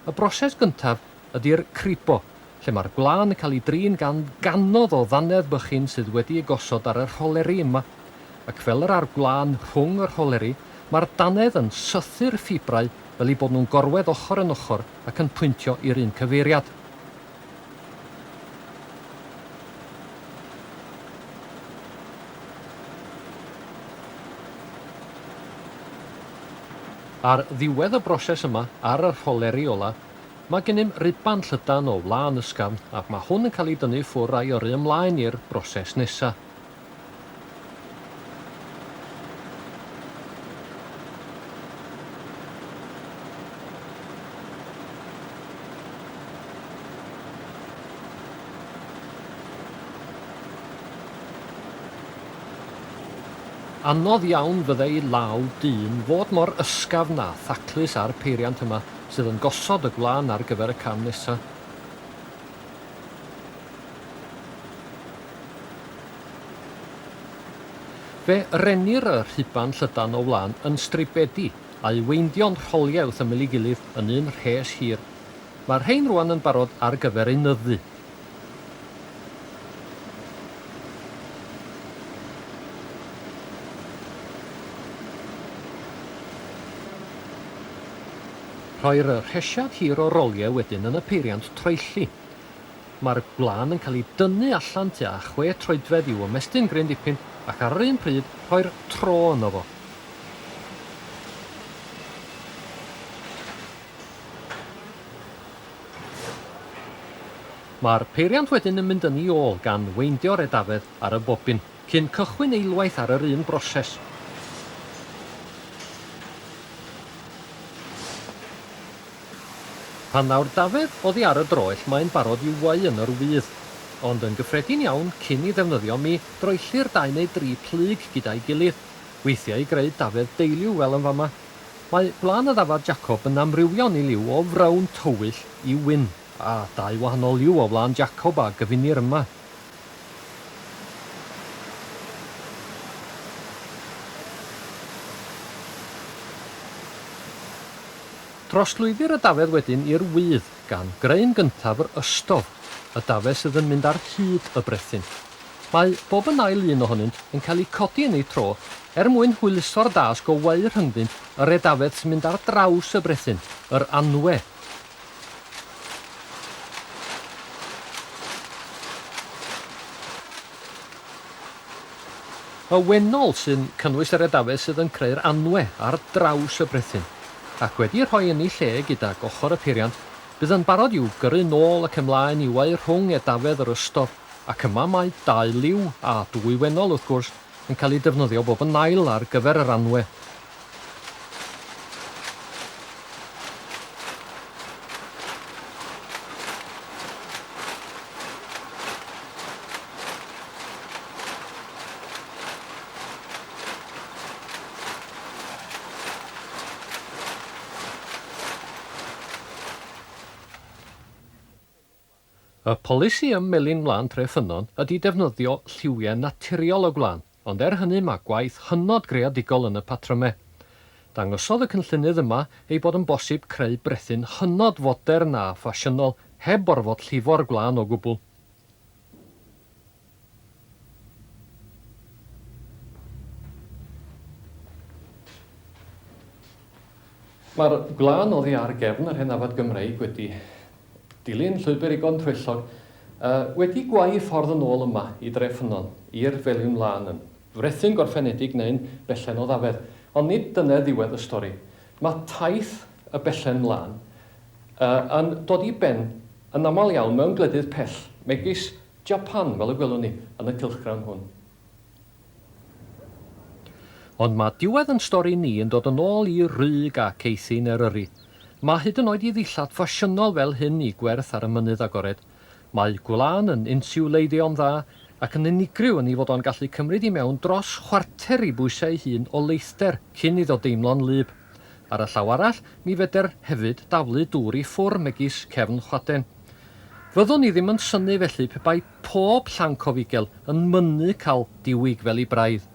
Y broses gyntaf ydy'r cribo, lle mae'r gwlân yn cael ei drin gan ganodd o ddannedd bychin sydd wedi ei gosod ar y rholeri yma, ac fel yr argwlân rhwng yr rholeri, mae'r dannedd yn sythu'r ffibrau fel ei bod nhw'n gorwedd ochr yn ochr ac yn pwyntio i'r un cyfeiriad. Ar ddiwedd y broses yma, ar y rholeri ola, mae gennym riban llydan o wlân ysgafn ac mae hwn yn cael ei dynnu ffwrdd a'i yrru ymlaen i'r broses nesaf. Anodd iawn fyddai law dyn fod mor ysgafn a thaclus ar peiriant yma sydd yn gosod y gwlân ar gyfer y cam nesaf. Fe renir y rhuban llydan o wlân yn stribedi a'i weindio'n rholiau wrth ymyl ei gilydd yn un rhes hir. Mae'r rhain rwan yn barod ar gyfer ei nyddu. Rhoi'r rhesiad hir o roliau wedyn yn y peiriant troelli. Mae'r gwlân yn cael ei dynnu allan tua 6 troedfedd i'w ymestyn gryn dipyn ac ar yr un pryd rhoi'r tro yno fo. Mae'r peiriant wedyn yn mynd yn ei ôl gan weindio'r edafedd ar y bobyn, cyn cychwyn eilwaith ar yr un broses. Pan nawr dafedd oddi ar y droell, mae'n barod i'w weu yn yr wŷdd, ond yn gyffredin iawn cyn ei ddefnyddio mi droellir 2 neu 3 plyg gyda'i gilydd, weithiau i greu dafedd deiliw fel yn fama. Mae gwlân y ddafad Jacob yn amrywio'n ei liw o frown tywyll i wyn, a 2 wahanol liw o wlân Jacob a gyfunir yma. Troslwyddir y dafedd wedyn i'r wŷdd gan greu'n gyntaf yr ystof, y dafedd sydd yn mynd ar hyd y brethyn. Mae bob yn ail un ohonynt yn cael ei codi yn ei tro mwyn hwyluso'r dasg o weu rhyngddynt yr edafedd sy'n mynd ar draws y brethyn, yr anwe. Y wenol sy'n cynnwys yr edafedd sydd yn creu'r anwe ar draws y brethyn, ac wedi rhoi yn ei lle gydag ochr y peiriant, bydd yn barod i'w gyrru nôl ac ymlaen i weu rhwng edafedd yr ystof, ac yma mae 2 liw a 2 wenol wrth gwrs yn cael ei defnyddio bob yn ail ar gyfer yr anwe. Y polisi ym melin wlân Treffynon ydy defnyddio lliwiau naturiol o gwlân, ond hynny mae gwaith hynod greadigol yn y patrymau. Dangosodd y cynllunydd yma ei bod yn bosib creu brethyn hynod fodern a ffasiynol heb orfod llifo'r gwlân o gwbl. Mae'r gwlân oddi ar gefn yr Henafad Gymreig wedi dilyn llwybr Igon Trwyllog wedi gwau ffordd yn ôl yma i Treffynon, i'r felin wlân yn frethyn gorffenedig neu'n bellen o ddafedd. Ond nid dyna ddiwedd y stori. Mae taith y bellen wlân yn dod i ben yn aml iawn mewn gwledydd pell, megis Japan fel y gwelwn ni yn y cylchgrawn hwn. Ond mae diwedd yn stori ni yn dod yn ôl i Rug a Ceithyn Eryri. Mae hyd yn oed i ddillad ffasiynol fel hyn i gwerth ar y mynydd agored. Mae gwlân yn insiwleiddio'n dda ac yn unigryw yn ei fod o'n gallu cymryd i mewn dros chwarter i bwysau hun o leithder cyn iddo deimlo'n lyb. Ar y llaw arall, mi feder hefyd daflu dŵr i ffwr megis cefn chwaden. Fyddwn ni ddim yn synnu felly pe bai pob llanc o figel yn mynnu cael diwig fel ei braidd.